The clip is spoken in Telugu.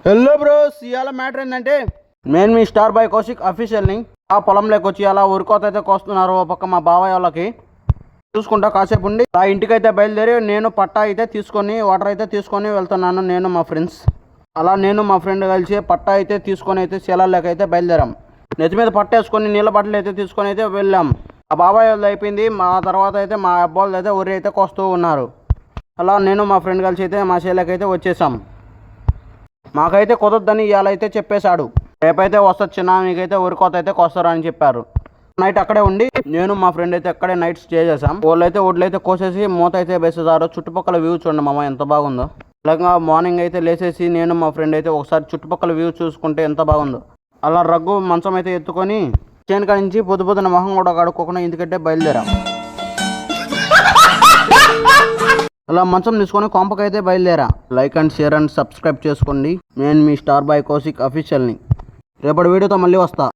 హలో బ్రోస్, ఇవాళ మ్యాటర్ ఏంటంటే నేను మీ స్టార్ బాయ్ కౌశిక్ అఫీషియల్ని ఆ పొలంలోకి వచ్చి అలా ఉరికోత అయితే కోస్తున్నారు. ఓ పక్క మా బాబాయ్ వాళ్ళకి చూసుకుంటా కాసేపు ఉండి ఆ ఇంటికైతే బయలుదేరి నేను పట్టా అయితే తీసుకొని వాటర్ అయితే తీసుకొని వెళ్తున్నాను. నేను మా ఫ్రెండ్స్ నేను మా ఫ్రెండ్ కలిసి పట్టా అయితే తీసుకొని అయితే శీలాల్లోకి అయితే బయలుదేరాం. నెత్తి మీద పట్టేసుకొని నీళ్ళ బట్టలు అయితే తీసుకొని అయితే వెళ్ళాం. ఆ బాబాయ్ వాళ్ళది అయిపోయింది. మా తర్వాత అయితే మా అబ్బాయిలు అయితే ఉరి అయితే కోస్తూ ఉన్నారు. అలా నేను మా ఫ్రెండ్ కలిసి అయితే మా శీలకి అయితే వచ్చేసాం. మాకైతే కుదరదని ఇవాళ అయితే చెప్పేశాడు. రేపైతే వస్తుంది చిన్న, మీకైతే ఉరికోత అయితే కోస్తారు అని చెప్పారు. నైట్ అక్కడే ఉండి నేను మా ఫ్రెండ్ అయితే అక్కడే నైట్ స్టే చేసాం. వాళ్ళైతే ఒడ్లైతే కోసేసి మూత అయితే వేసేసారు. చుట్టుపక్కల వ్యూ చూడండి మామ ఎంత బాగుందో. అలాగా మార్నింగ్ అయితే లేచేసి నేను మా ఫ్రెండ్ అయితే ఒకసారి చుట్టుపక్కల వ్యూ చూసుకుంటే ఎంత బాగుందో. అలా రగ్గు మంచం అయితే ఎత్తుకొని చేనుకా నుంచి పొద్దున మొహం కూడా కడుక్కోకుండా ఇంటికంటే బయలుదేరాం. అలా మంచం తీసుకొని కొంపకైతే బయలుదేరా. Like and share and subscribe చేసుకోండి. నేను మీ స్టార్ బాయ్ కౌశిక్ అఫీషియల్ని. రేపటి వీడియోతో మళ్ళీ వస్తా.